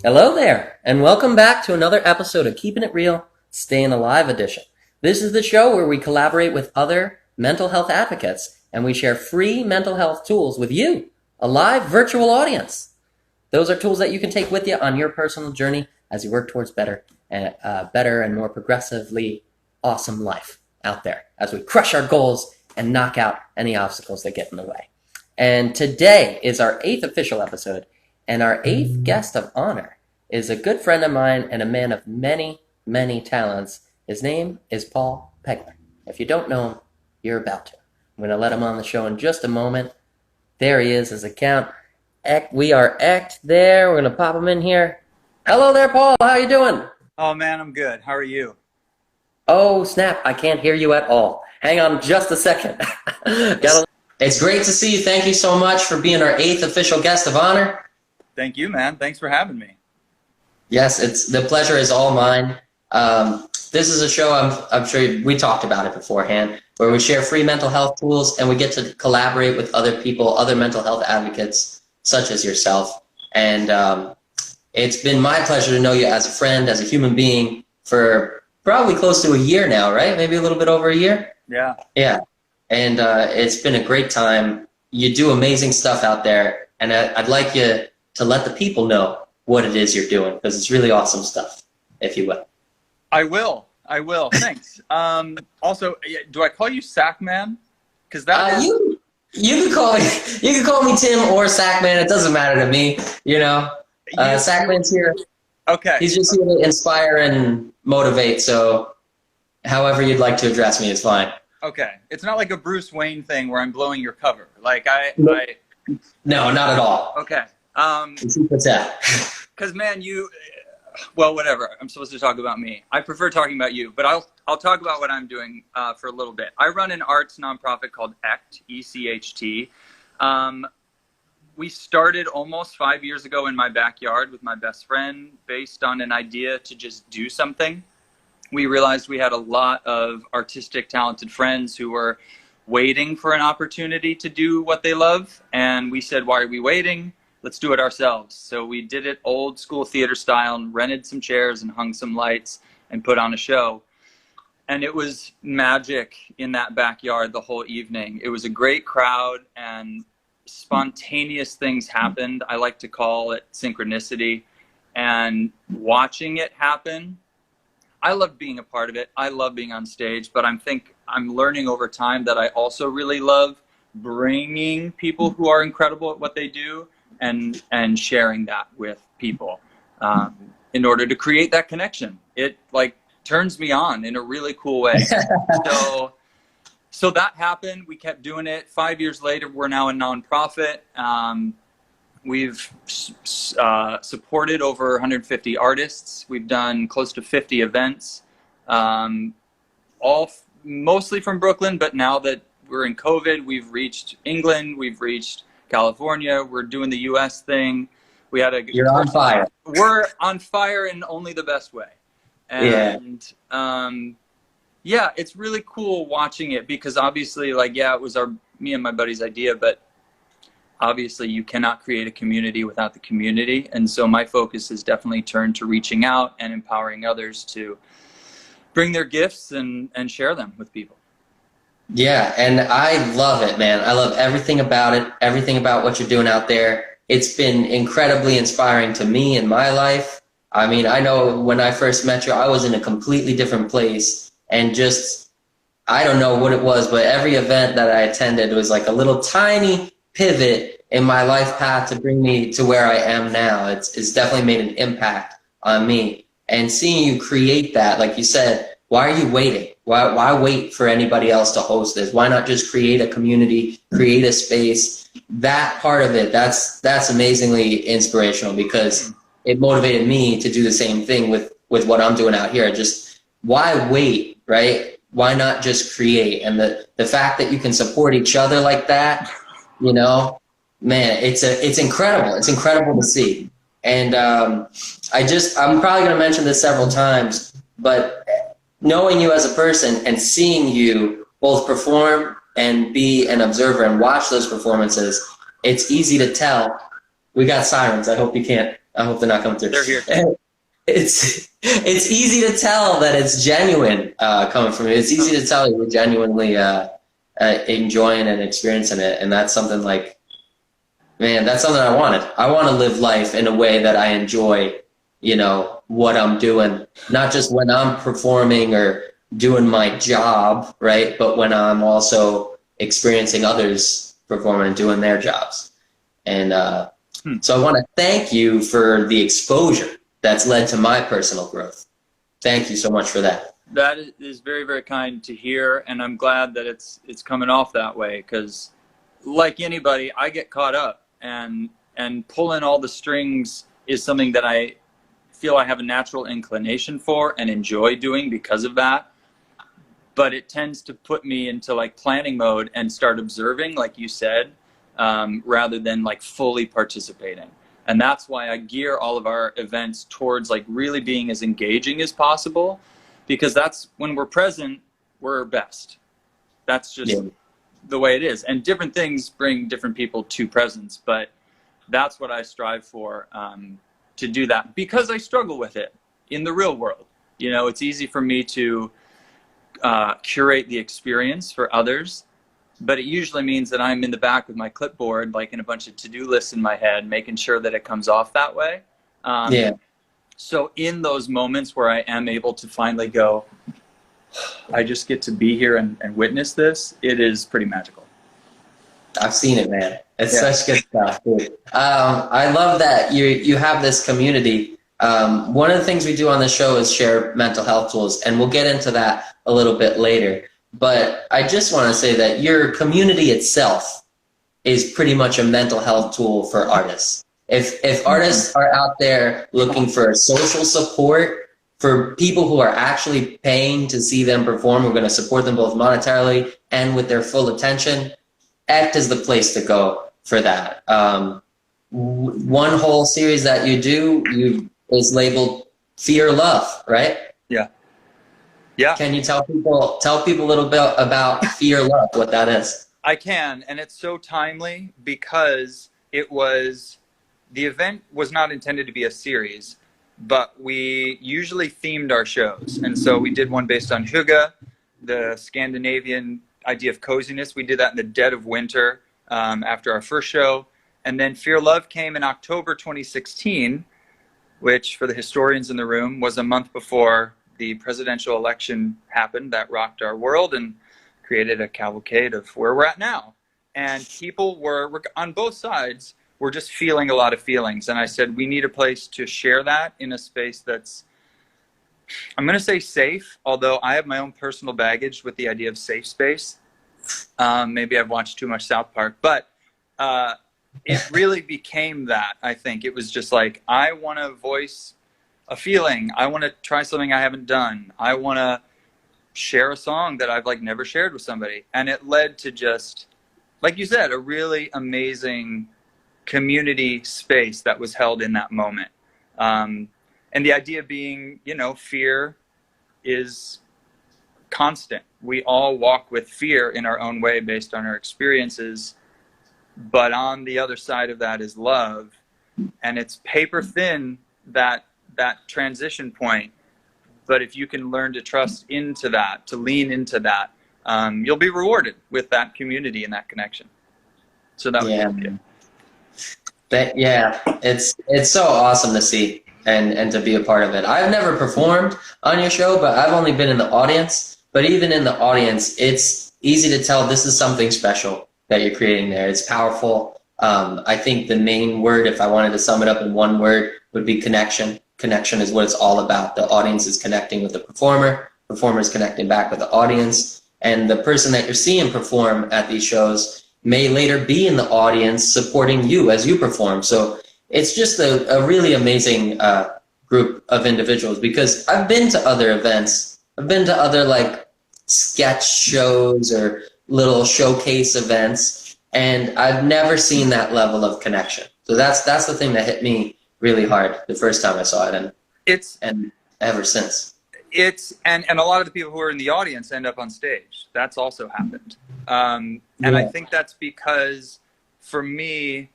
Hello there, and welcome back to another episode of Keeping It Real, Stayin' Alive edition. This is the show where we collaborate with other mental health advocates, and we share free mental health tools with you, a live virtual audience. Those are tools that you can take with you on your personal journey as you work towards better and more progressively awesome life out there, as we crush our goals and knock out any obstacles that get in the way. And today is our 8th official episode, and our 8th guest of honor is a good friend of mine and a man of many, many talents. His name is Paul Peglar. If you don't know him, you're about to. I'm going to let him on the show in just a moment. There he is, his account. We are ECHT there. We're going to pop him in here. Hello there, Paul. How you doing? Oh, man, I'm good. How are you? Oh, snap. I can't hear you at all. Hang on just a second. It's great to see you. Thank you so much for being our 8th official guest of honor. Thank you, man. Thanks for having me. Yes, the pleasure is all mine. This is a show, I'm sure we talked about it beforehand, where we share free mental health tools and we get to collaborate with other people, other mental health advocates, such as yourself. And it's been my pleasure to know you as a friend, as a human being, for probably close to a year now, right? Maybe a little bit over a year? Yeah. Yeah. And it's been a great time. You do amazing stuff out there, and I'd like you to let the people know what it is you're doing, because it's really awesome stuff, if you will. I will. Thanks. Also, do I call you Sackman? Because that you can call me Tim or Sackman. It doesn't matter to me. Sackman's here. Okay. He's just here to inspire and motivate. So, however you'd like to address me is fine. Okay. It's not like a Bruce Wayne thing where I'm blowing your cover. No, not at all. Okay. What's that? Because, man, well, whatever. I'm supposed to talk about me. I prefer talking about you, but I'll talk about what I'm doing for a little bit. I run an arts nonprofit called ECHT, ECHT. We started almost 5 years ago in my backyard with my best friend, based on an idea to just do something. We realized we had a lot of artistic, talented friends who were waiting for an opportunity to do what they love, and we said, why are we waiting? Let's do it ourselves. So we did it old school theater style and rented some chairs and hung some lights and put on a show. And it was magic in that backyard the whole evening. It was a great crowd and spontaneous things happened. I like to call it synchronicity. And watching it happen, I love being a part of it. I love being on stage, but I'm learning over time that I also really love bringing people who are incredible at what they do and sharing that with people in order to create that connection. It turns me on in a really cool way. So that happened. We kept doing it. 5 years later, we're now a nonprofit. We've supported over 150 artists. We've done close to 50 events, mostly from Brooklyn. But now that we're in COVID, we've reached England, we've reached California. We're doing the U.S. thing. You're on fire. We're on fire in only the best way. And yeah, it's really cool watching it, because obviously, it was me and my buddy's idea, but obviously you cannot create a community without the community. And so my focus has definitely turned to reaching out and empowering others to bring their gifts and share them with people. Yeah, and I love it, man. I love everything about it, everything about what you're doing out there. It's been incredibly inspiring to me in my life. I mean, I know when I first met you, I was in a completely different place, and I don't know what it was, but every event that I attended was like a little tiny pivot in my life path to bring me to where I am now. It's definitely made an impact on me. And seeing you create that, like you said, why are you waiting? Why wait for anybody else to host this? Why not just create a community, create a space? That part of it, that's amazingly inspirational, because it motivated me to do the same thing with what I'm doing out here. Just why wait, right? Why not just create? And the fact that you can support each other like that, man, it's incredible. It's incredible to see. And I'm probably going to mention this several times, but knowing you as a person and seeing you both perform and be an observer and watch those performances, it's easy to tell. We got sirens. I hope you can't I hope they're not coming through. They're here. It's easy to tell that it's genuine coming from you. It's easy to tell you're genuinely enjoying and experiencing it, and that's something like, man, that's something I wanted. I want to live life in a way that I enjoy, you know, what I'm doing, not just when I'm performing or doing my job, right? But when I'm also experiencing others performing and doing their jobs. And so I want to thank you for the exposure that's led to my personal growth. Thank you so much for that. That is very, very kind to hear, and I'm glad that it's coming off that way, because like anybody, I get caught up, and pulling all the strings is something that I feel I have a natural inclination for and enjoy doing because of that. But it tends to put me into like planning mode and start observing, like you said, rather than like fully participating. And that's why I gear all of our events towards like really being as engaging as possible, because that's when we're present, we're best. That's just the way it is. And different things bring different people to presence, but that's what I strive for, to do that, because I struggle with it in the real world. You know, it's easy for me to curate the experience for others, but it usually means that I'm in the back with my clipboard, like in a bunch of to-do lists in my head, making sure that it comes off that way. So in those moments where I am able to finally go, I just get to be here and witness this, it is pretty magical. I've seen it, man. It's such good stuff, dude. I love that you have this community. One of the things we do on the show is share mental health tools, and we'll get into that a little bit later. But I just want to say that your community itself is pretty much a mental health tool for artists. If artists are out there looking for social support, for people who are actually paying to see them perform, we're going to support them both monetarily and with their full attention, ECHT is the place to go for that. One whole series that you do is labeled Fear Love, right? Yeah. Yeah. Can you tell people a little bit about Fear Love, what that is? I can, and it's so timely because the event was not intended to be a series, but we usually themed our shows. And so we did one based on hygge, the Scandinavian idea of coziness. We did that in the dead of winter after our first show. And then Fear Love came in October 2016, which for the historians in the room was a month before the presidential election happened that rocked our world and created a cavalcade of where we're at now. And people were on both sides, were just feeling a lot of feelings. And I said, we need a place to share that in a space that's, I'm going to say safe, although I have my own personal baggage with the idea of safe space. Maybe I've watched too much South Park, but it really became that. I think it was just like, I want to voice a feeling. I want to try something I haven't done. I want to share a song that I've like never shared with somebody. And it led to just, like you said, a really amazing community space that was held in that moment. And the idea being, you know, fear is constant. We all walk with fear in our own way based on our experiences. But on the other side of that is love. And it's paper thin, that transition point. But if you can learn to trust into that, to lean into that, you'll be rewarded with that community and that connection. So that was it's so awesome to see and to be a part of it. I've never performed on your show, but I've only been in the audience. But even in the audience, it's easy to tell this is something special that you're creating there. It's powerful. I think the main word, if I wanted to sum it up in one word, would be connection. Connection is what it's all about. The audience is connecting with the performer is connecting back with the audience, and the person that you're seeing perform at these shows may later be in the audience supporting you as you perform. So it's just a really amazing group of individuals, because I've been to other events. I've been to other like sketch shows or little showcase events, and I've never seen that level of connection. So that's the thing that hit me really hard the first time I saw it, and ever since. And a lot of the people who are in the audience end up on stage. That's also happened. And I think that's because, for me,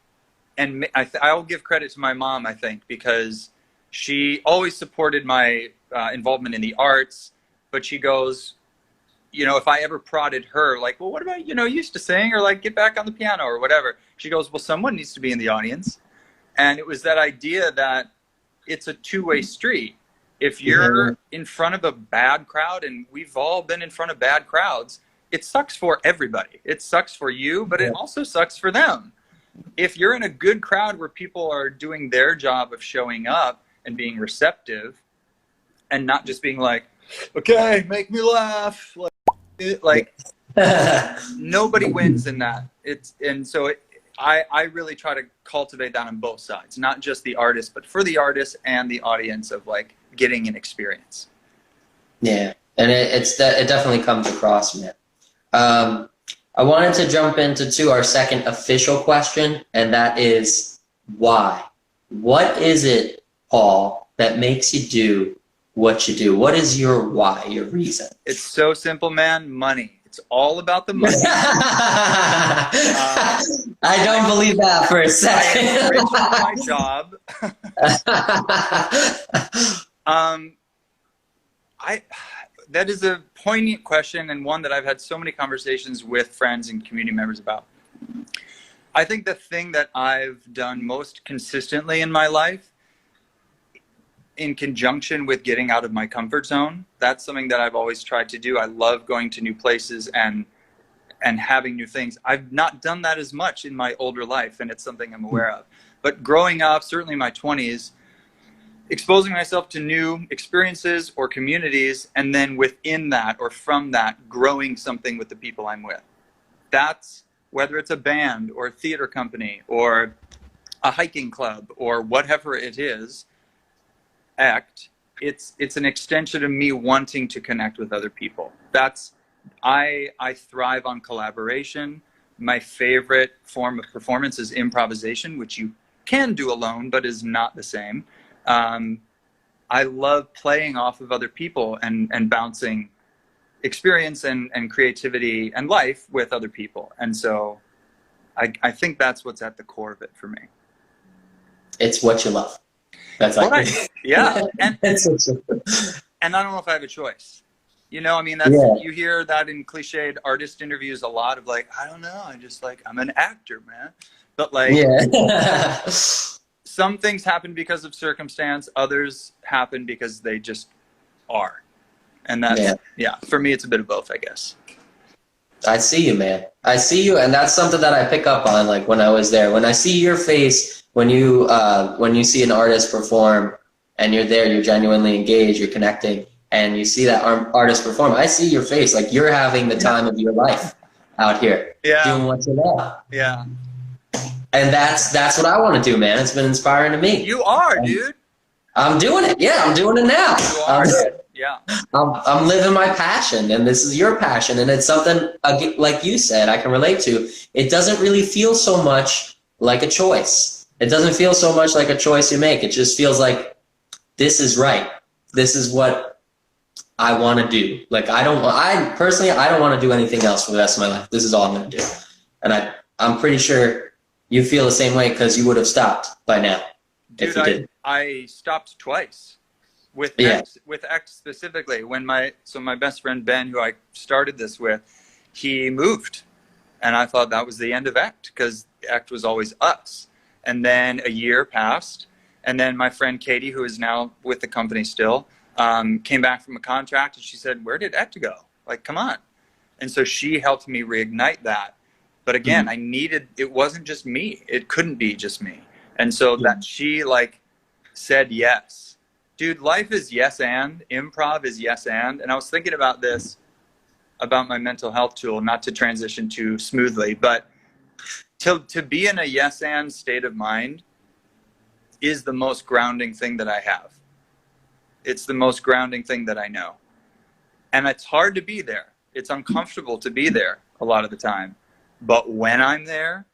and I'll give credit to my mom, I think, because she always supported my involvement in the arts, but she goes, you know, if I ever prodded her, like, well, what about, you know, you used to sing, or like get back on the piano or whatever, she goes, well, someone needs to be in the audience. And it was that idea that it's a two-way street. If you're in front of a bad crowd, and we've all been in front of bad crowds, it sucks for everybody. It sucks for you, but it also sucks for them. If you're in a good crowd where people are doing their job of showing up and being receptive and not just being like, okay, make me laugh, like nobody wins in that. I really try to cultivate that on both sides, not just the artist, but for the artist and the audience, of like getting an experience. Yeah, and it definitely comes across, man. I wanted to jump into our second official question, and that is why? What is it, Paul, that makes you do what you do? What is your why, your reason? It's so simple, man. Money. It's all about the money. I don't believe that for a second. I am rich at my job. That is a poignant question, and one that I've had so many conversations with friends and community members about. I think the thing that I've done most consistently in my life, in conjunction with getting out of my comfort zone, that's something that I've always tried to do. I love going to new places and having new things. I've not done that as much in my older life, and it's something I'm aware of. But growing up, certainly in my 20s, exposing myself to new experiences or communities, and then within that or from that, growing something with the people I'm with. That's whether it's a band or a theater company or a hiking club or whatever it is, ECHT, it's an extension of me wanting to connect with other people. I thrive on collaboration. My favorite form of performance is improvisation, which you can do alone, but is not the same. I love playing off of other people and bouncing experience and creativity and life with other people. And so I think that's what's at the core of it for me. It's what you love. That's like right. Yeah. And I don't know if I have a choice. You know, I mean, you hear that in cliched artist interviews a lot of like, I don't know, I'm an actor, man. But like, some things happen because of circumstance, others happen because they just are. And that's, for me, it's a bit of both, I guess. I see you, man. I see you, and that's something that I pick up on, like when I was there. When I see your face, when you see an artist perform, and you're there, you're genuinely engaged, you're connecting, and you see that artist perform, I see your face, like you're having the time of your life out here, doing what you love. Yeah. And that's what I want to do, man. It's been inspiring to me. You are, dude. I'm doing it. Yeah, I'm doing it now. You are, yeah. I'm living my passion, and this is your passion, and it's something, like you said, I can relate to. It doesn't really feel so much like a choice. It doesn't feel so much like a choice you make. It just feels like this is right. This is what I want to do. Like I personally don't want to do anything else for the rest of my life. This is all I'm going to do. And I'm pretty sure you feel the same way, because you would have stopped by now. Dude, if you did. I stopped twice with ECHT specifically. When my best friend Ben, who I started this with, he moved, and I thought that was the end of ECHT, because ECHT was always us. And then a year passed, and then my friend Katie, who is now with the company still, came back from a contract, and she said, "Where did ECHT go? Like, come on!" And so she helped me reignite that. But again, it wasn't just me. It couldn't be just me. And so that she like said yes. Dude, life is yes and. Improv is yes and. And I was thinking about this, about my mental health tool, not to transition too smoothly, but to be in a yes and state of mind is the most grounding thing that I have. It's the most grounding thing that I know. And it's hard to be there. It's uncomfortable to be there a lot of the time. But when I'm there,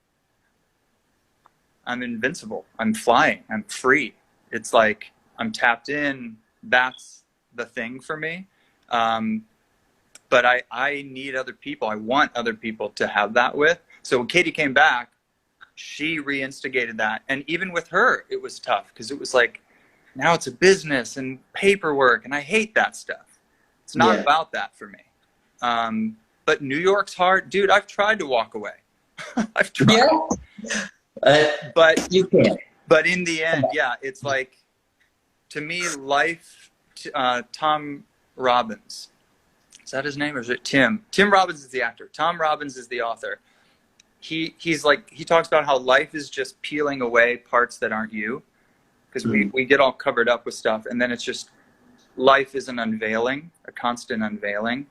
I'm invincible. I'm flying. I'm free. It's like I'm tapped in. That's the thing for me. But I need other people. I want other people to have that with. So when Katie came back, she reinstigated that. And even with her, it was tough because it was like, now it's a business and paperwork, and I hate that stuff. It's not about that for me. But New York's hard. Dude, I've tried to walk away. I've tried. But you can't. But in the end, yeah, it's like, to me, life, Tom Robbins. Is that his name, or is it Tim? Tim Robbins is the actor. Tom Robbins is the author. He's like, he talks about how life is just peeling away parts that aren't you, because we get all covered up with stuff, and then it's just, life is an unveiling, a constant unveiling.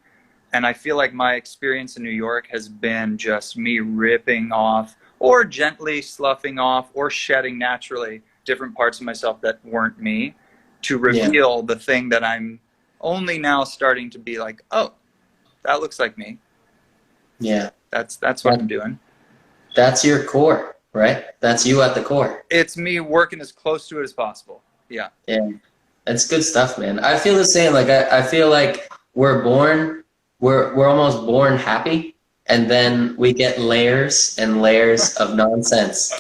And I feel like my experience in New York has been just me ripping off, or gently sloughing off, or shedding naturally different parts of myself that weren't me, to reveal the thing that I'm only now starting to be like, oh, that looks like me. Yeah. That's what I'm doing. That's your core, right? That's you at the core. It's me working as close to it as possible. Yeah. Yeah. That's good stuff, man. I feel the same. Like, I feel like we're almost born happy, and then we get layers and layers of nonsense.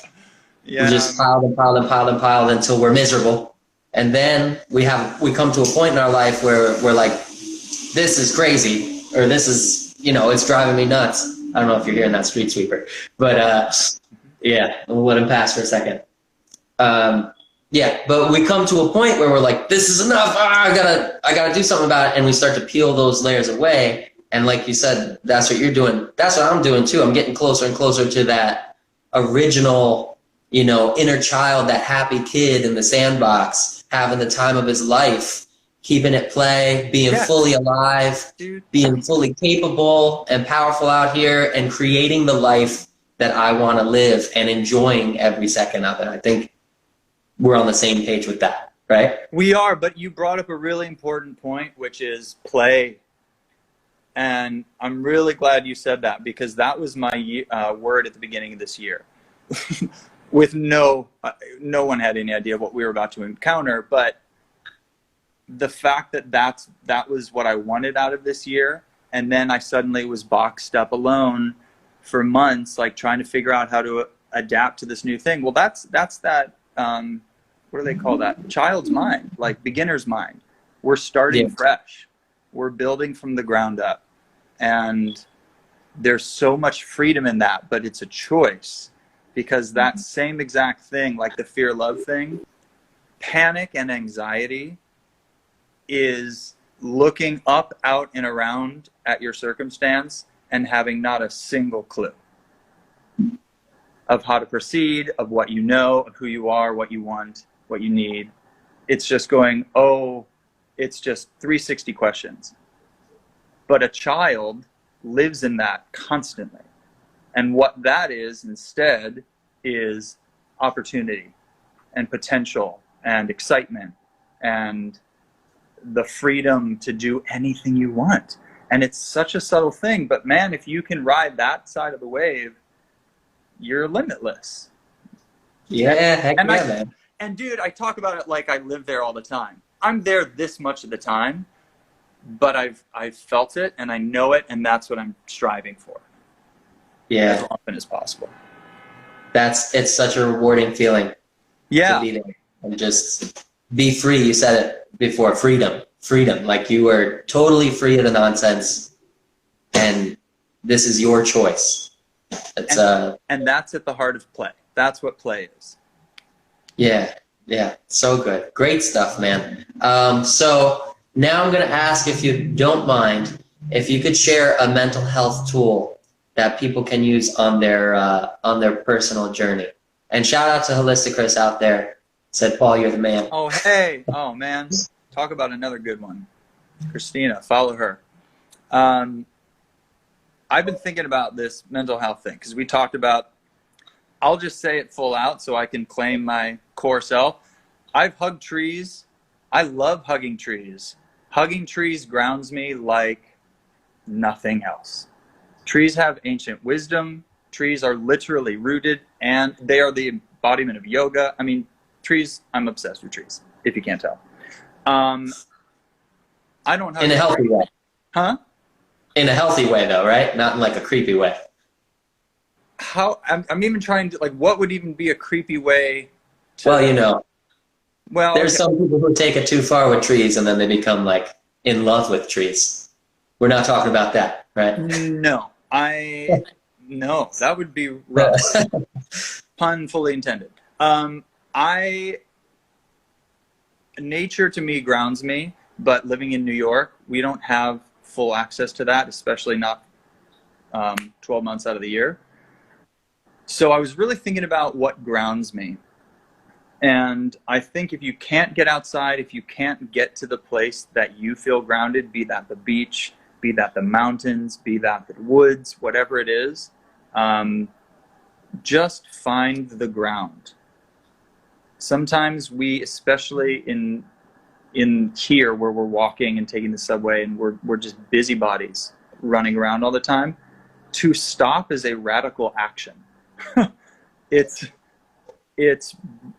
Yeah. We just piled and piled and piled and piled until we're miserable. And then we come to a point in our life where we're like, this is crazy, or this is, it's driving me nuts. I don't know if you're hearing that street sweeper, but yeah, we'll let him pass for a second. Yeah, but we come to a point where we're like, this is enough. I gotta do something about it, and we start to peel those layers away. And like you said, that's what you're doing. That's what I'm doing too. I'm getting closer and closer to that original, inner child, that happy kid in the sandbox, having the time of his life, keeping it play, being fully alive, being fully capable and powerful out here, and creating the life that I want to live and enjoying every second of it. I think we're on the same page with that, right? We are, but you brought up a really important point, which is play. And I'm really glad you said that, because that was my word at the beginning of this year. With no one had any idea what we were about to encounter, but the fact that was what I wanted out of this year, and then I suddenly was boxed up alone for months, like trying to figure out how to adapt to this new thing. Well, that's that what do they call that? Child's mind, like beginner's mind. We're starting fresh. We're building from the ground up, and there's so much freedom in that, but it's a choice, because that same exact thing, like the fear-love thing, panic and anxiety is looking up, out, and around at your circumstance and having not a single clue of how to proceed, of what you know, of who you are, what you want, what you need. It's just going, oh, it's just 360 questions. But a child lives in that constantly. And what that is instead is opportunity and potential and excitement and the freedom to do anything you want. And it's such a subtle thing, but man, if you can ride that side of the wave, you're limitless. Yeah, heck yeah, man. And dude, I talk about it like I live there all the time. I'm there this much of the time, but I've felt it and I know it, and that's what I'm striving for. Yeah. As often as possible. It's such a rewarding feeling. Yeah. To be there and just be free. You said it before, freedom. Like you are totally free of the nonsense, and this is your choice. And that's at the heart of play. That's what play is. Yeah. So good. Great stuff, man. So now I'm going to ask, if you don't mind, if you could share a mental health tool that people can use on their personal journey. And shout out to Holistic Chris out there. Said, Paul, you're the man. Oh, hey. Oh, man. Talk about another good one. Christina, follow her. I've been thinking about this mental health thing because we talked about, I'll just say it full out so I can claim my core self. I've hugged trees. I love hugging trees. Hugging trees grounds me like nothing else. Trees have ancient wisdom. Trees are literally rooted, and they are the embodiment of yoga. I mean, trees, I'm obsessed with trees, if you can't tell. I don't have... In a healthy way. Huh? In a healthy way, though, right? Not in like a creepy way. how I'm even trying to, like, what would even be a creepy way Well, to, well, there's okay. some people who take it too far with trees and then they become like in love with trees. We're not talking about that, right? No, no, that would be rough. Pun fully intended. I Nature to me grounds me, but living in New York, we don't have full access to that, especially not 12 months out of the year. So I was really thinking about what grounds me. And I think if you can't get outside, if you can't get to the place that you feel grounded, be that the beach, be that the mountains, be that the woods, whatever it is, just find the ground. Sometimes we, especially in here where we're walking and taking the subway and we're just busybodies running around all the time, to stop is a radical action. it's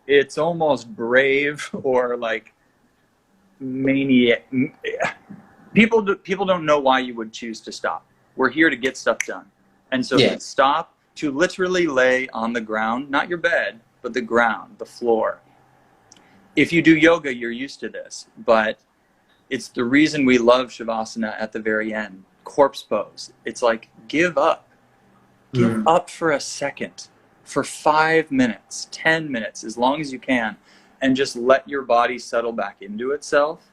it's almost brave or like maniac. People don't know why you would choose to stop. We're here to get stuff done. And so Yeah. to stop, to literally lay on the ground, not your bed, but the ground, the floor. If you do yoga, you're used to this, but it's the reason we love Shavasana at the very end. Corpse pose. It's like, give up. Give up for a second, for 5 minutes, 10 minutes, as long as you can, and just let your body settle back into itself.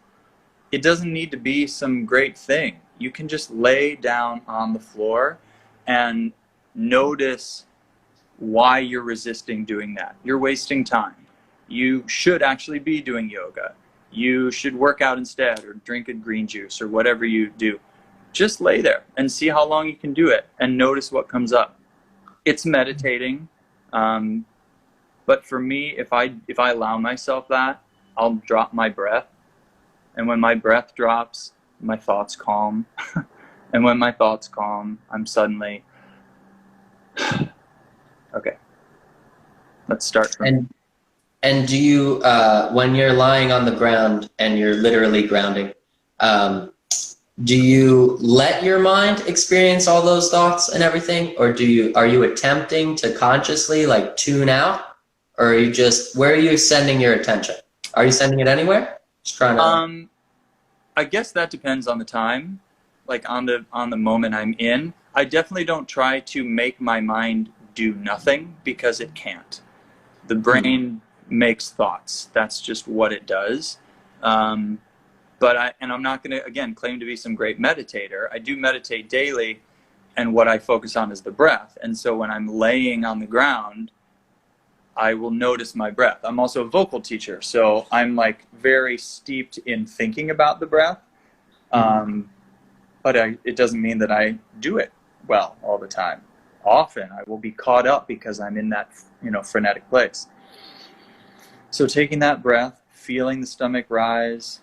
It doesn't need to be some great thing. You can just lay down on the floor and notice why you're resisting doing that. You're wasting time. You should actually be doing yoga. You should work out instead or drink a green juice or whatever you do. Just lay there and see how long you can do it and notice what comes up. It's meditating. But for me, if I allow myself that, I'll drop my breath. And when my breath drops, my thoughts calm. And when my thoughts calm, I'm suddenly, okay, let's start from. And do you, when you're lying on the ground and you're literally grounding, do you let your mind experience all those thoughts and everything, or are you attempting to consciously like tune out, or are you just, where are you sending your attention? Are you sending it anywhere? Just trying to. I guess that depends on the time, like on the moment I'm in. I definitely don't try to make my mind do nothing because it can't. The brain makes thoughts. That's just what it does. But I'm not going to, again, claim to be some great meditator. I do meditate daily, and what I focus on is the breath. And so when I'm laying on the ground, I will notice my breath. I'm also a vocal teacher, so I'm like very steeped in thinking about the breath. But it doesn't mean that I do it well all the time. Often I will be caught up because I'm in that, frenetic place. So taking that breath, feeling the stomach rise.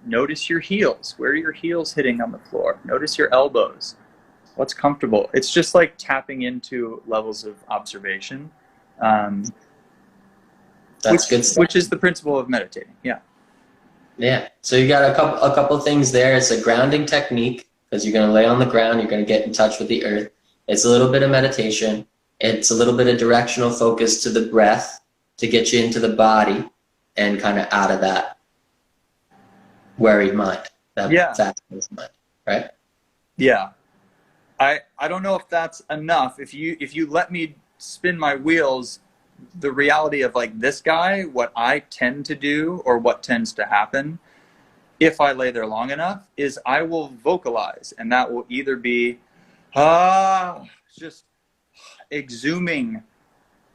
Notice your heels. Where are your heels hitting on the floor? Notice your elbows. What's comfortable? It's just like tapping into levels of observation. That's good stuff. Which is the principle of meditating. Yeah. Yeah. So you got a couple things there. It's a grounding technique because you're going to lay on the ground. You're going to get in touch with the earth. It's a little bit of meditation. It's a little bit of directional focus to the breath to get you into the body and kind of out of that worried mind, that fast-paced mind, right? Yeah. I don't know if that's enough. If you let me spin my wheels, the reality of like this guy, what I tend to do or what tends to happen if I lay there long enough is I will vocalize, and that will either be just exhuming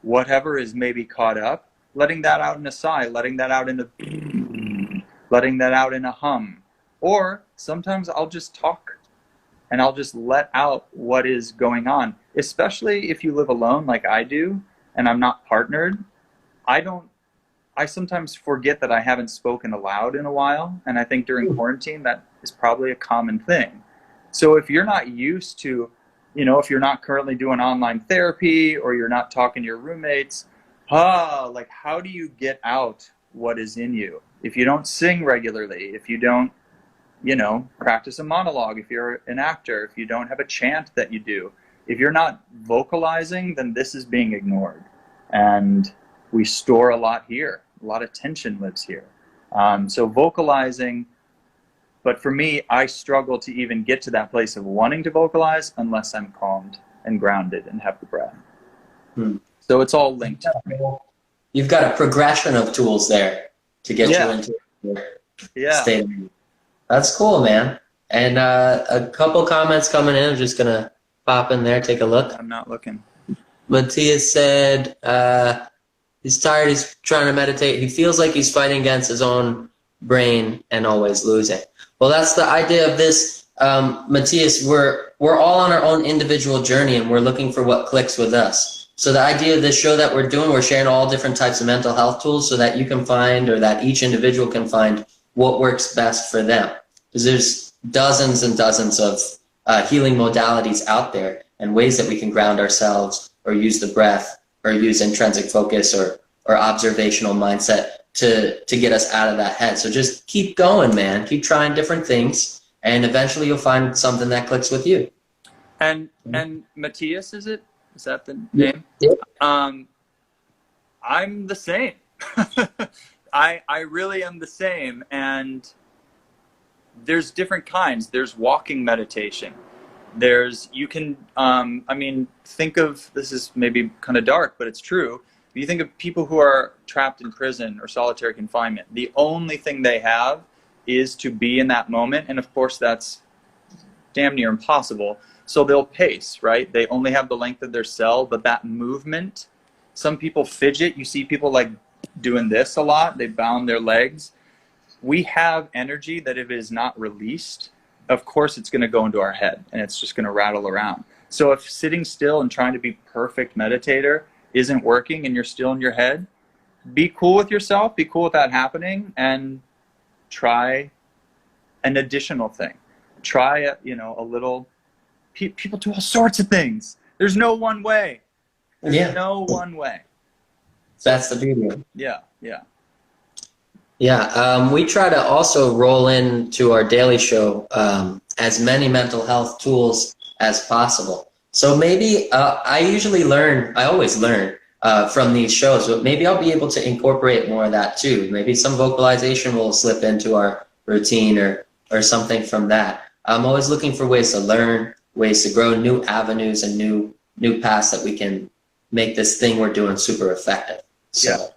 whatever is maybe caught up, letting that out in a sigh, letting that out in letting that out in a hum. Or sometimes I'll just talk and I'll just let out what is going on, especially if you live alone like I do and I'm not partnered. I sometimes forget that I haven't spoken aloud in a while, and I think during quarantine that is probably a common thing. So if you're not used to, if you're not currently doing online therapy or you're not talking to your roommates, like how do you get out what is in you? If you don't sing regularly, if you don't, practice a monologue, if you're an actor, if you don't have a chant that you do, if you're not vocalizing, then this is being ignored. And we store a lot here. A lot of tension lives here. So vocalizing, but for me, I struggle to even get to that place of wanting to vocalize unless I'm calmed and grounded and have the breath. So it's all linked. You've got a progression of tools there to get you into your state of mind. That's cool, man. And a couple comments coming in. I'm just going to pop in there, take a look. I'm not looking. Matthias said he's tired, he's trying to meditate. He feels like he's fighting against his own brain and always losing. Well, that's the idea of this, Matthias. We're all on our own individual journey, and we're looking for what clicks with us. So the idea of this show that we're doing, we're sharing all different types of mental health tools so that you can find, or that each individual can find, what works best for them. Because there's dozens and dozens of healing modalities out there, and ways that we can ground ourselves, or use the breath, or use intrinsic focus, or observational mindset to get us out of that head. So just keep going, man. Keep trying different things, and eventually you'll find something that clicks with you. And Matthias, is that the name? Yeah. I'm the same. I really am the same. And there's different kinds. There's walking meditation. You can, I mean, think of, this is maybe kind of dark, but it's true. If you think of people who are trapped in prison or solitary confinement, the only thing they have is to be in that moment. And of course, that's damn near impossible. So they'll pace, right? They only have the length of their cell, but that movement, some people fidget. You see people like doing this a lot. They bound their legs. We have energy that if it is not released, of course it's going to go into our head and it's just going to rattle around. So if sitting still and trying to be perfect meditator isn't working and you're still in your head, be cool with yourself, be cool with that happening, and try an additional thing. Try a little, people do all sorts of things. There's no one way. There's no one way. That's the beauty of it. Yeah. We try to also roll into our daily show as many mental health tools as possible. So maybe I always learn from these shows, but maybe I'll be able to incorporate more of that too. Maybe some vocalization will slip into our routine or something from that. I'm always looking for ways to learn, ways to grow, new avenues and new paths that we can make this thing we're doing super effective. So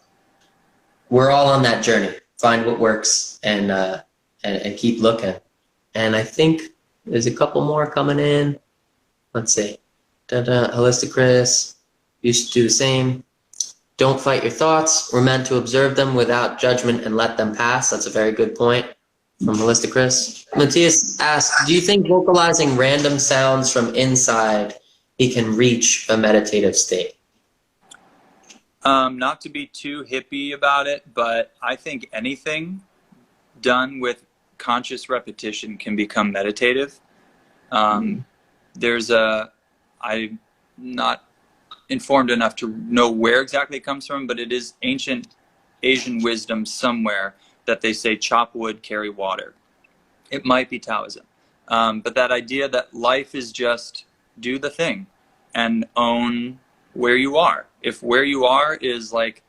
we're all on that journey. Find what works and keep looking. And I think there's a couple more coming in. Let's see. Holistic Chris used to do the same. Don't fight your thoughts. We're meant to observe them without judgment and let them pass. That's a very good point from Holistic Chris. Matthias asks, do you think vocalizing random sounds from inside he can reach a meditative state? Not to be too hippie about it, but I think anything done with conscious repetition can become meditative. I'm not informed enough to know where exactly it comes from, but it is ancient Asian wisdom somewhere that they say chop wood, carry water. It might be Taoism. But that idea that life is just do the thing and own where you are. If where you are is like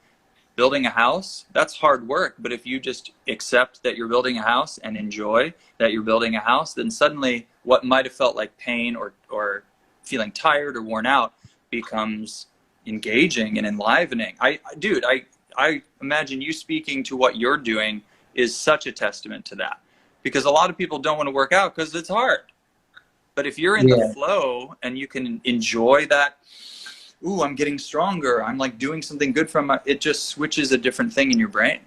building a house, that's hard work. But if you just accept that you're building a house and enjoy that you're building a house, then suddenly what might have felt like pain or feeling tired or worn out becomes engaging and enlivening. I imagine you speaking to what you're doing is such a testament to that, because a lot of people don't want to work out because it's hard. But if you're in the flow and you can enjoy that, ooh, I'm getting stronger, I'm like doing something good from it, just switches a different thing in your brain.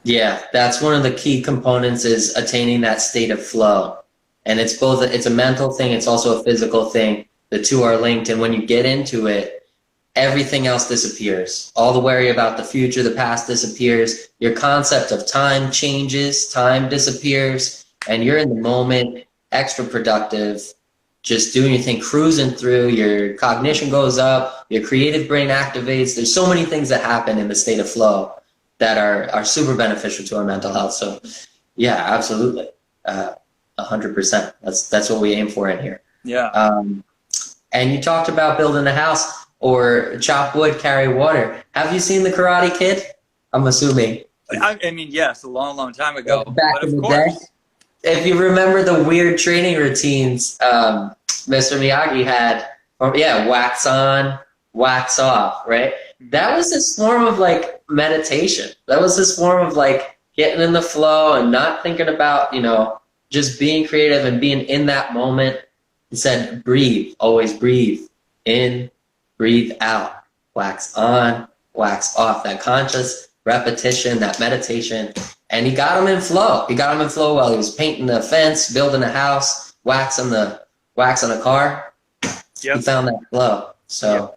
Yeah, that's one of the key components, is attaining that state of flow. And it's a mental thing, it's also a physical thing. The two are linked, and when you get into it, everything else disappears. All the worry about the future, the past disappears. Your concept of time changes, time disappears, and you're in the moment, extra productive, just doing your thing, cruising through. Your cognition goes up, your creative brain activates. There's so many things that happen in the state of flow that are super beneficial to our mental health. So yeah, absolutely. 100%. That's what we aim for in here. Yeah. And you talked about building a house or chop wood, carry water. Have you seen The Karate Kid? I'm assuming. I mean, yes, a long, long time ago, Back but in of the day. course. If you remember the weird training routines Mr. Miyagi had, yeah, wax on, wax off, right? That was this form of like meditation. That was this form of like getting in the flow and not thinking about, just being creative and being in that moment. He said, breathe, always breathe in, breathe out, wax on, wax off. That conscious repetition, that meditation. And he got him in flow. He got him in flow while he was painting the fence, building a house, wax on a car. Yep. He found that flow. So,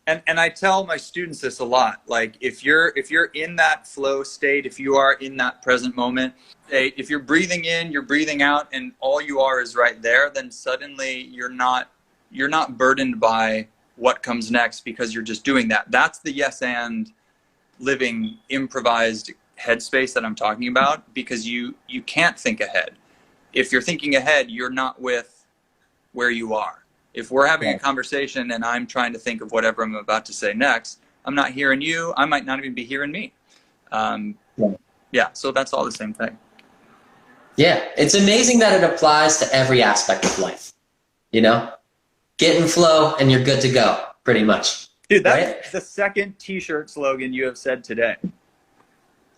and I tell my students this a lot. Like if you're in that flow state, if you are in that present moment, if you're breathing in, you're breathing out, and all you are is right there, then suddenly you're not burdened by what comes next because you're just doing that. That's the yes and living improvised headspace that I'm talking about, because you can't think ahead. If you're thinking ahead, you're not with where you are. If we're having a conversation and I'm trying to think of whatever I'm about to say next, I'm not hearing you. I might not even be hearing me. Yeah, so that's all the same thing. Yeah, it's amazing that it applies to every aspect of life. Get in flow and you're good to go, pretty much. Dude, that's the second t-shirt slogan you have said today.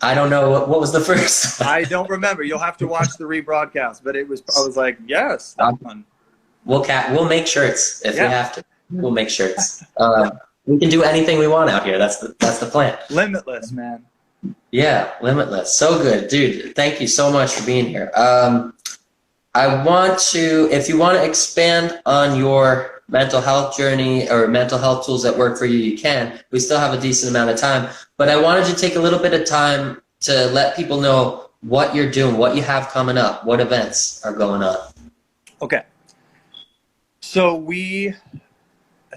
I don't know what was the first. I don't remember. You'll have to watch the rebroadcast, but I was like, yes, that one. We'll make shirts if we have to. We'll make shirts. We can do anything we want out here. That's the plan. Limitless, man. Yeah, limitless. So good, dude. Thank you so much for being here. If you want to expand on your mental health journey or mental health tools that work for you, you can. We still have a decent amount of time, but I wanted to take a little bit of time to let people know what you're doing, what you have coming up, what events are going on. Okay. So I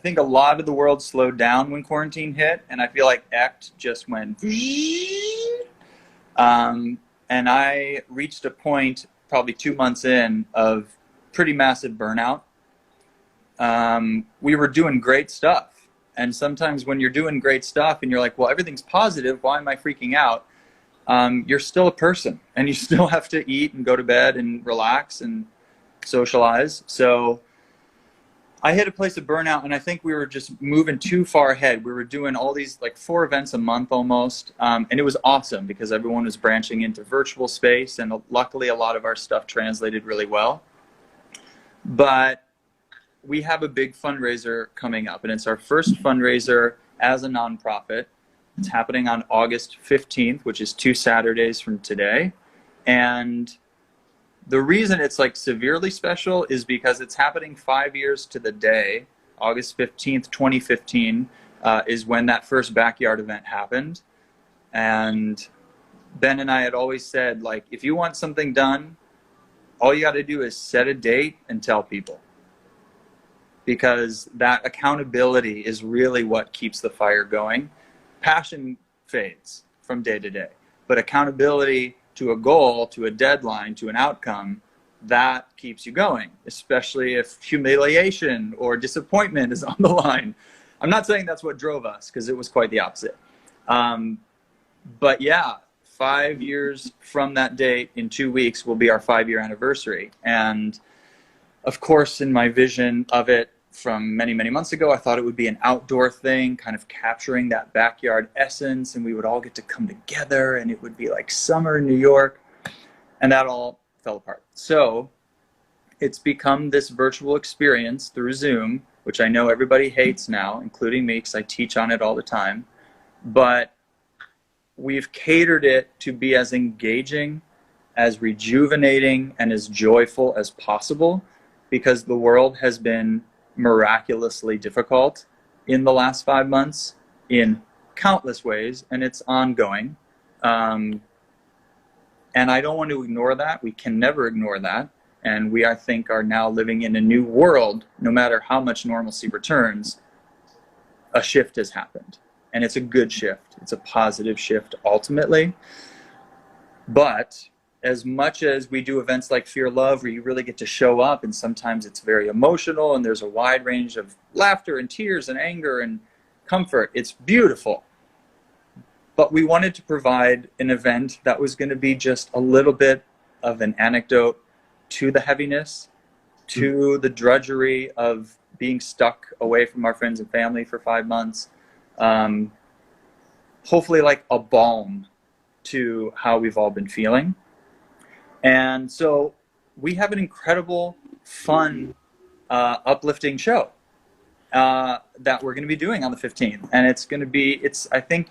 think a lot of the world slowed down when quarantine hit, and I feel like ECHT just went, and I reached a point probably 2 months in of pretty massive burnout. We were doing great stuff, and sometimes when you're doing great stuff and you're like, well, everything's positive, why am I freaking out? You're still a person, and you still have to eat and go to bed and relax and socialize. So I hit a place of burnout, and I think we were just moving too far ahead. We were doing all these like 4 events a month almost, and it was awesome because everyone was branching into virtual space, and luckily a lot of our stuff translated really well. But we have a big fundraiser coming up, and it's our first fundraiser as a nonprofit. It's happening on August 15th, which is 2 Saturdays from today. And the reason it's like severely special is because it's happening 5 years to the day. August 15th, 2015 is when that first backyard event happened. And Ben and I had always said, like, if you want something done, all you got to do is set a date and tell people. Because that accountability is really what keeps the fire going. Passion fades from day to day, but accountability to a goal, to a deadline, to an outcome, that keeps you going, especially if humiliation or disappointment is on the line. I'm not saying that's what drove us, because it was quite the opposite. But yeah, 5 years from that date, in 2 weeks, will be our 5-year anniversary. And of course, in my vision of it from many, many months ago, I thought it would be an outdoor thing, kind of capturing that backyard essence, and we would all get to come together, and it would be like summer in New York, and that all fell apart. So it's become this virtual experience through Zoom, which I know everybody hates now, including me, because I teach on it all the time. But we've catered it to be as engaging, as rejuvenating, and as joyful as possible, because the world has been miraculously difficult in the last 5 months in countless ways, and it's ongoing. And I don't want to ignore that. We can never ignore that. And we, I think, are now living in a new world. No matter how much normalcy returns, a shift has happened. And it's a good shift. It's a positive shift ultimately. But as much as we do events like Fear Love, where you really get to show up, and sometimes it's very emotional and there's a wide range of laughter and tears and anger and comfort, it's beautiful. But we wanted to provide an event that was going to be just a little bit of an anecdote to the heaviness, to the drudgery of being stuck away from our friends and family for 5 months. Hopefully like a balm to how we've all been feeling. And so we have an incredible, fun, uplifting show that we're going to be doing on the 15th. And it's going to be, I think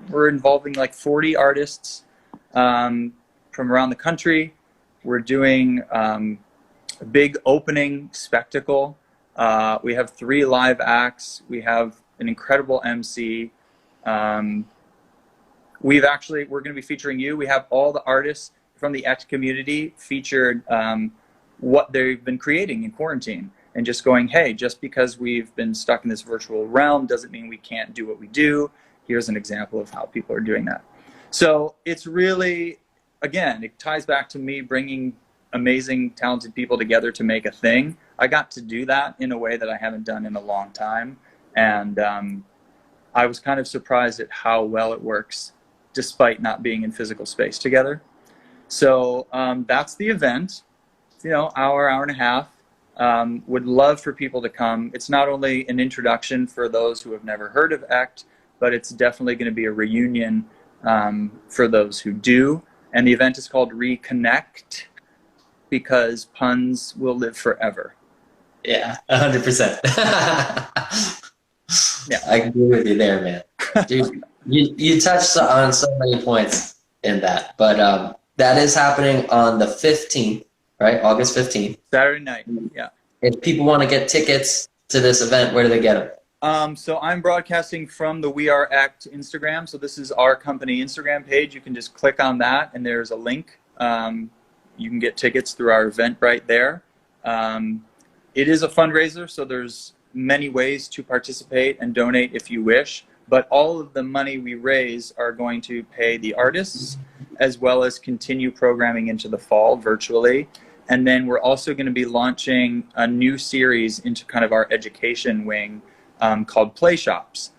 we're involving like 40 artists from around the country. We're doing a big opening spectacle. We have 3 live acts. We have an incredible MC. We're going to be featuring you. We have all the artists from the ECHT community featured what they've been creating in quarantine, and just going, hey, just because we've been stuck in this virtual realm doesn't mean we can't do what we do. Here's an example of how people are doing that. So it's really, again, it ties back to me bringing amazing, talented people together to make a thing. I got to do that in a way that I haven't done in a long time. And I was kind of surprised at how well it works, despite not being in physical space together. So that's the event, hour and a half. Would love for people to come. It's not only an introduction for those who have never heard of ECHT, but it's definitely going to be a reunion for those who do. And the event is called Reconnect, because puns will live forever. Yeah, 100%. Yeah, I agree with you there, man. Dude, you touched on so many points in that, but that is happening on the 15th, right? August 15th. Saturday night, yeah. If people want to get tickets to this event, where do they get them? So I'm broadcasting from the We Are ECHT Instagram. So this is our company Instagram page. You can just click on that, and there's a link. You can get tickets through our Eventbrite there. It is a fundraiser, so there's many ways to participate and donate if you wish. But all of the money we raise are going to pay the artists, as well as continue programming into the fall virtually. And then we're also going to be launching a new series into kind of our education wing called Play Shops.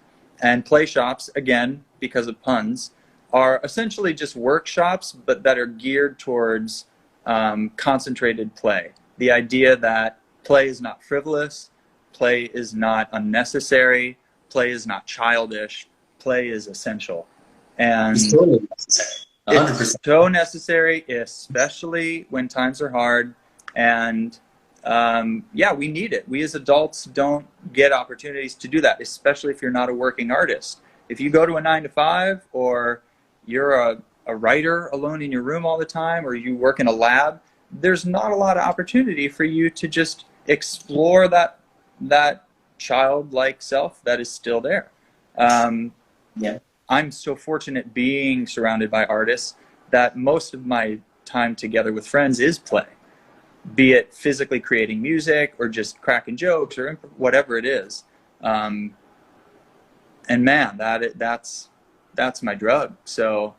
And Play Shops, again, because of puns, are essentially just workshops, but that are geared towards concentrated play. The idea that play is not frivolous, play is not unnecessary, play is not childish, play is essential. And It's totally necessary. 100%. it's so necessary, especially when times are hard. And yeah, we need it. We as adults don't get opportunities to do that, especially if you're not a working artist. If you go to a 9-to-5, or you're a writer alone in your room all the time, or you work in a lab, there's not a lot of opportunity for you to just explore that childlike self that is still there. Yeah. I'm so fortunate being surrounded by artists that most of my time together with friends is play, be it physically creating music or just cracking jokes or whatever it is. And man, that's my drug. So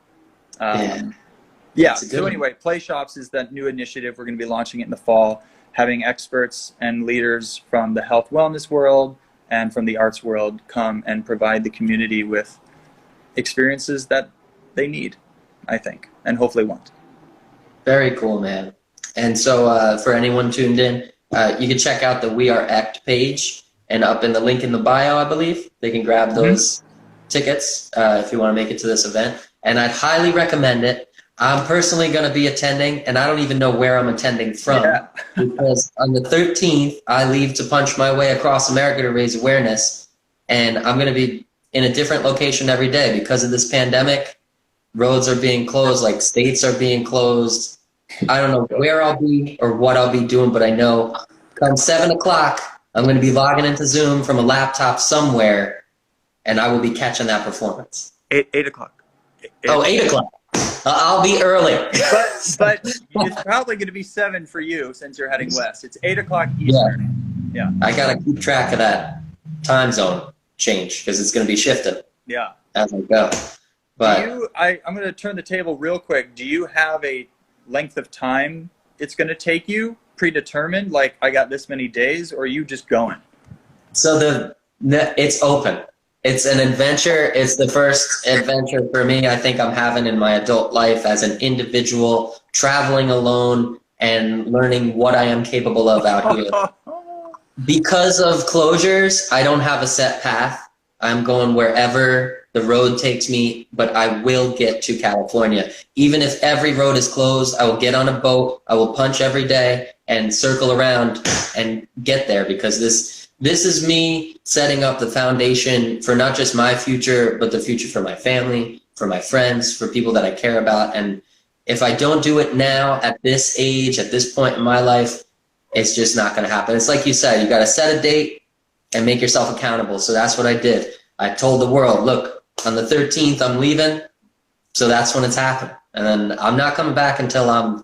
yeah. So anyway, Play Shops is that new initiative. We're going to be launching it in the fall, having experts and leaders from the health wellness world and from the arts world come and provide the community with experiences that they need, I think, and hopefully want. Very cool, man. And so for anyone tuned in, you can check out the We Are ECHT page, and up in the link in the bio, I believe, they can grab those tickets if you want to make it to this event. And I'd highly recommend it. I'm personally going to be attending, and I don't even know where I'm attending from, because on the 13th, I leave to punch my way across America to raise awareness, and I'm going to be in a different location every day because of this pandemic. Roads are being closed, like states are being closed. I don't know where I'll be or what I'll be doing, but I know come 7 o'clock, I'm going to be logging into Zoom from a laptop somewhere, and I will be catching that performance. 8 o'clock. 8 o'clock. I'll be early. But it's probably going to be 7 for you since you're heading west. It's 8 o'clock Eastern. Yeah. I got to keep track of that time zone change because it's going to be shifting. Yeah. As I go. But I'm going to turn the table real quick. Do you have a length of time it's going to take you predetermined? Like, I got this many days, or are you just going? So it's open. It's an adventure. It's the first adventure for me I think I'm having in my adult life as an individual, traveling alone and learning what I am capable of out here. Because of closures, I don't have a set path. I'm going wherever the road takes me, but I will get to California. Even if every road is closed, I will get on a boat, I will punch every day and circle around and get there, because this is me setting up the foundation for not just my future, but the future for my family, for my friends, for people that I care about. And if I don't do it now, at this age, at this point in my life, it's just not going to happen. It's like you said, you got to set a date and make yourself accountable. So that's what I did. I told the world, look, on the 13th, I'm leaving. So that's when it's happening. And then I'm not coming back until I'm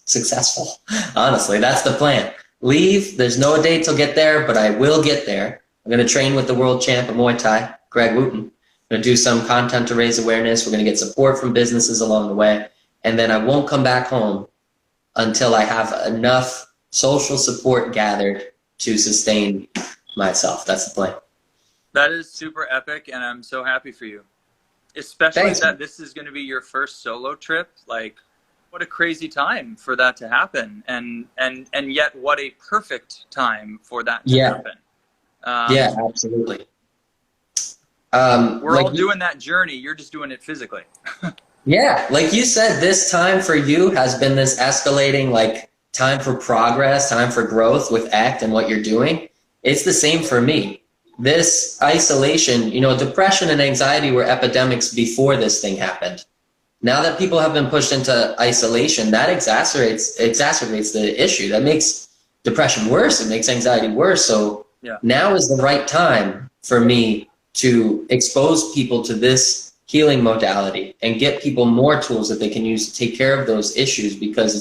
successful. Honestly, that's the plan. Leave. There's no date till get there, but I will get there. I'm going to train with the world champ of Muay Thai, Greg Wooten. I'm going to do some content to raise awareness. We're going to get support from businesses along the way. And then I won't come back home until I have enough social support gathered to sustain myself. That's the plan. That is super epic, and I'm so happy for you. Especially Thanks. that this is going to be your first solo trip. Like, what a crazy time for that to happen, and yet what a perfect time for that to happen. Yeah, absolutely. We're all doing that journey. You're just doing it physically. Yeah, like you said, this time for you has been this escalating, like, time for progress, time for growth with ECHT and what you're doing. It's the same for me. This isolation, you know, depression and anxiety were epidemics before this thing happened. Now that people have been pushed into isolation, that exacerbates the issue. That makes depression worse. It makes anxiety worse. So now is the right time for me to expose people to this healing modality and get people more tools that they can use to take care of those issues, because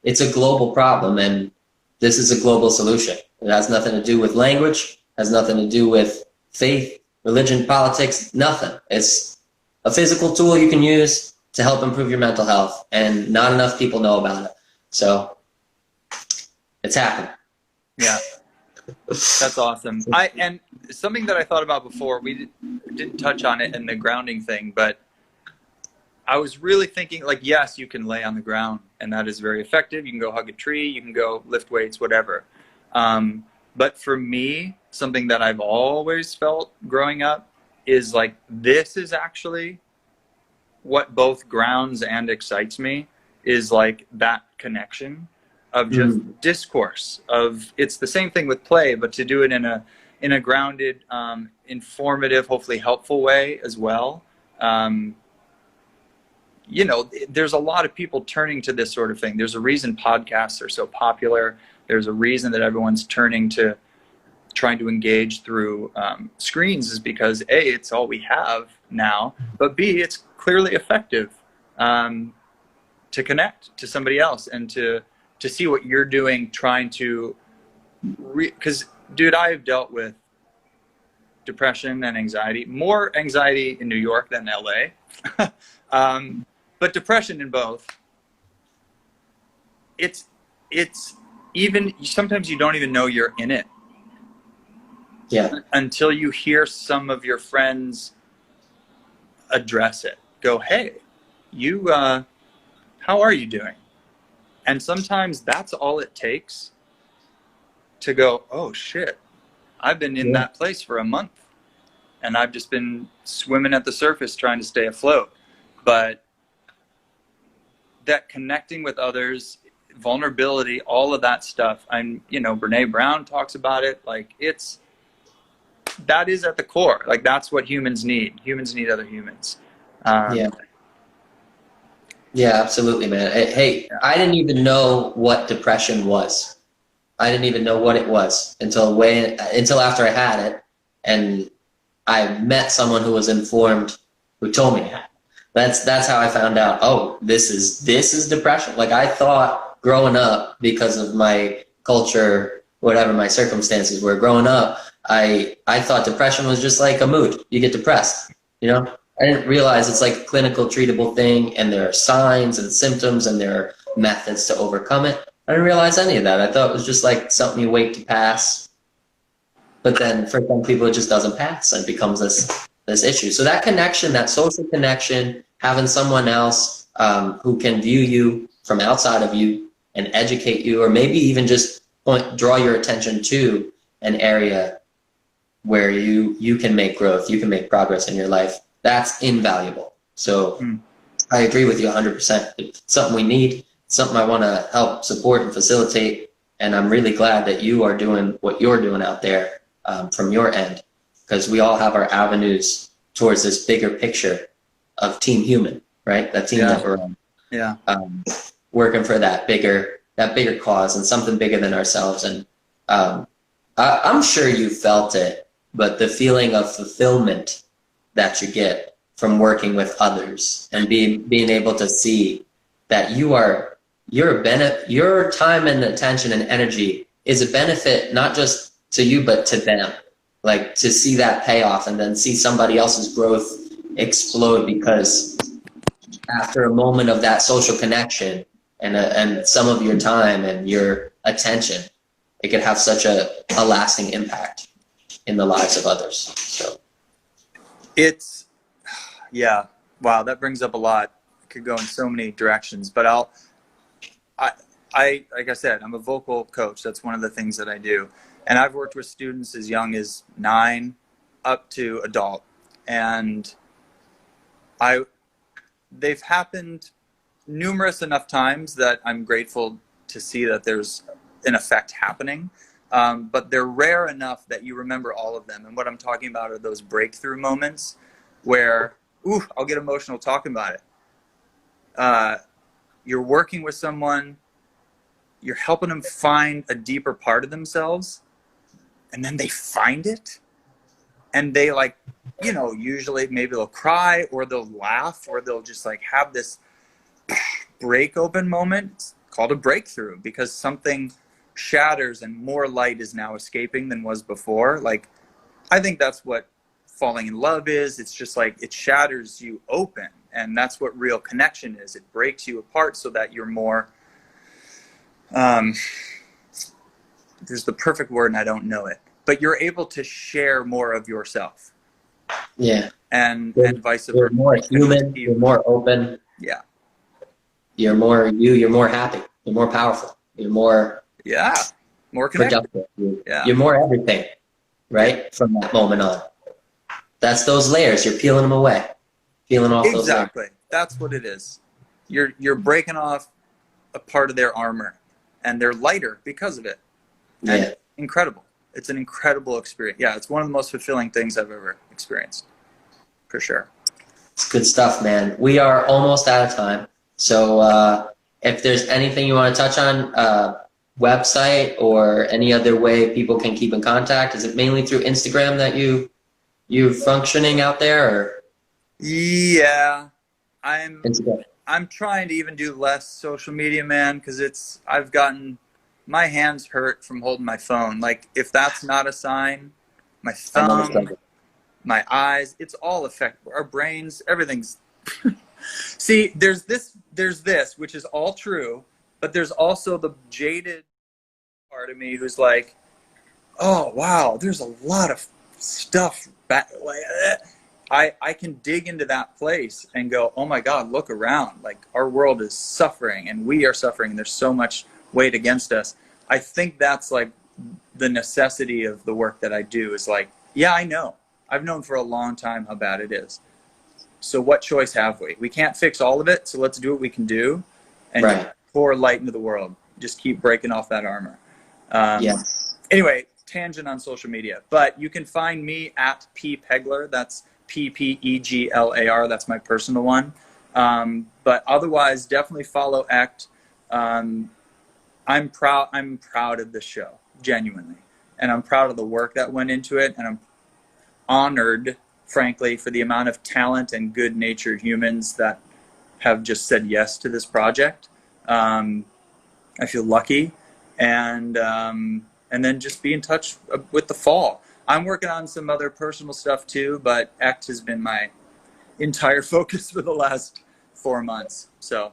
it's a global problem, and this is a global solution. It has nothing to do with language, has nothing to do with faith, religion, politics, nothing. It's a physical tool you can use to help improve your mental health, and not enough people know about it. So it's happening. Yeah, that's awesome. And something that I thought about before, we didn't touch on it in the grounding thing, but I was really thinking, like, yes, you can lay on the ground, and that is very effective. You can go hug a tree, you can go lift weights, whatever. But for me, something that I've always felt growing up is like, this is actually what both grounds and excites me, is like that connection of just discourse of, it's the same thing with play, but to do it in a grounded, informative, hopefully helpful way as well. You know, there's a lot of people turning to this sort of thing. There's a reason podcasts are so popular. There's a reason that everyone's turning to trying to engage through screens, is because A, it's all we have now, but B, it's clearly effective to connect to somebody else and to see what you're doing, trying to, because dude, I've dealt with depression and anxiety, more anxiety in New York than LA. But depression in both. It's even, sometimes you don't even know you're in it. Yeah. Until you hear some of your friends address it. Go, hey, you, how are you doing? And sometimes that's all it takes to go, oh shit, I've been in that place for a month, and I've just been swimming at the surface trying to stay afloat. But that connecting with others, vulnerability, all of that stuff, you know, Brene Brown talks about it. Like, that is at the core. Like, that's what humans need. Humans need other humans. Yeah, absolutely, man. Hey, I didn't even know what depression was. I didn't even know what it was until after I had it, and I met someone who was informed, who told me that. That's how I found out, oh, this is depression. Like, I thought growing up, because of my culture, whatever my circumstances were growing up, I thought depression was just like a mood. You get depressed, you know? I didn't realize it's like a clinical treatable thing, and there are signs and symptoms, and there are methods to overcome it. I didn't realize any of that. I thought it was just like something you wait to pass. But then for some people, it just doesn't pass and becomes this issue. So that connection, that social connection, having someone else who can view you from outside of you and educate you, or maybe even just draw your attention to an area where you can make growth, you can make progress in your life, that's invaluable. So I agree with you 100%. It's something we need, something I want to help support and facilitate. And I'm really glad that you are doing what you're doing out there from your end, because we all have our avenues towards this bigger picture of Team Human, right? That team that we're on. Yeah. Working for that bigger cause and something bigger than ourselves. And I'm sure you felt it, but the feeling of fulfillment that you get from working with others and being able to see that your time and attention and energy is a benefit not just to you but to them. Like to see that payoff and then see somebody else's growth explode because after a moment of that social connection and some of your time and your attention, it could have such a lasting impact in the lives of others. So it's, yeah, wow, that brings up a lot. It could go in so many directions, but I like I said, I'm a vocal coach. That's one of the things that I do. And I've worked with students as young as 9 up to adult. And they've happened numerous enough times that I'm grateful to see that there's an effect happening. But they're rare enough that you remember all of them. And what I'm talking about are those breakthrough moments where, I'll get emotional talking about it. You're working with someone, you're helping them find a deeper part of themselves, and then they find it. And they usually maybe they'll cry or they'll laugh or they'll just have this break open moment. It's called a breakthrough because something shatters and more light is now escaping than was before. I think that's what falling in love is. It's just it shatters you open, and that's what real connection is. It breaks you apart so that you're more there's the perfect word and I don't know it, but you're able to share more of yourself. Yeah. And vice versa. You're more human, you're more open. Yeah. You're more you're more happy, you're more powerful, you're more more connected. Productive. You're more everything, right? From that moment on. That's those layers. You're peeling them away. Peeling off those layers. Exactly. That's what it is. You're breaking off a part of their armor, and they're lighter because of it. And incredible. It's an incredible experience. Yeah, it's one of the most fulfilling things I've ever experienced, for sure. It's good stuff, man. We are almost out of time. So if there's anything you want to touch on, website or any other way people can keep in contact, is it mainly through Instagram that you're functioning out there? Or? Yeah, Instagram. I'm trying to even do less social media, man, because I've gotten my hands hurt from holding my phone. If that's not a sign, my thumb, my eyes, it's all affected. Our brains, everything's. See, there's this, which is all true, but there's also the jaded part of me who's oh wow, there's a lot of stuff back. I can dig into that place and go, oh my God, look around. Our world is suffering and we are suffering. And there's so much weight against us. I think that's the necessity of the work that I do is yeah, I know. I've known for a long time how bad it is. So what choice have we? We can't fix all of it. So let's do what we can do and just pour light into the world. Just keep breaking off that armor. Anyway, tangent on social media, but you can find me at P Peglar. That's PPEGLAR. That's my personal one. But otherwise, definitely follow ECHT. I'm proud of the show, genuinely, and I'm proud of the work that went into it, and I'm honored, frankly, for the amount of talent and good-natured humans that have just said yes to this project. I feel lucky, and then just be in touch with the fall. I'm working on some other personal stuff too, but ECHT has been my entire focus for the last 4 months. So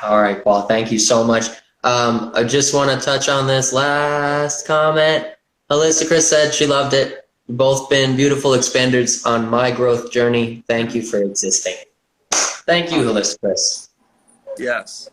All right, Paul. Thank you so much. I just want to touch on this last comment. Alyssa Chris said she loved it. Both been beautiful expanders on my growth journey. Thank you for existing. Thank you, Alyssa Chris. Yes.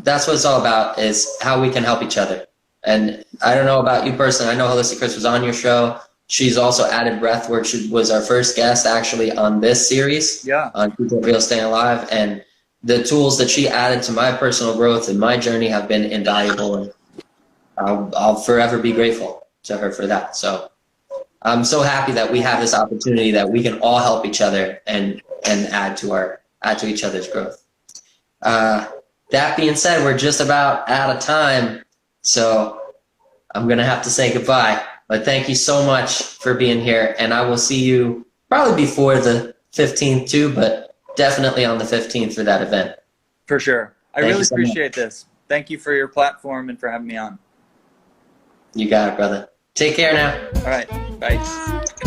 That's what it's all about, is how we can help each other. And I don't know about you personally. I know Holistic Chris was on your show. She's also added breathwork. She was our first guest actually on this series. Yeah. On Keep It Real, Staying Alive. And the tools that she added to my personal growth and my journey have been invaluable. And I'll forever be grateful to her for that. So I'm so happy that we have this opportunity that we can all help each other and add to each other's growth. That being said, we're just about out of time. So I'm going to have to say goodbye. But thank you so much for being here. And I will see you probably before the 15th too, but definitely on the 15th for that event. For sure. I Thank really you so appreciate this. Thank you for your platform and for having me on. You got it, brother. Take care now. All right. Bye.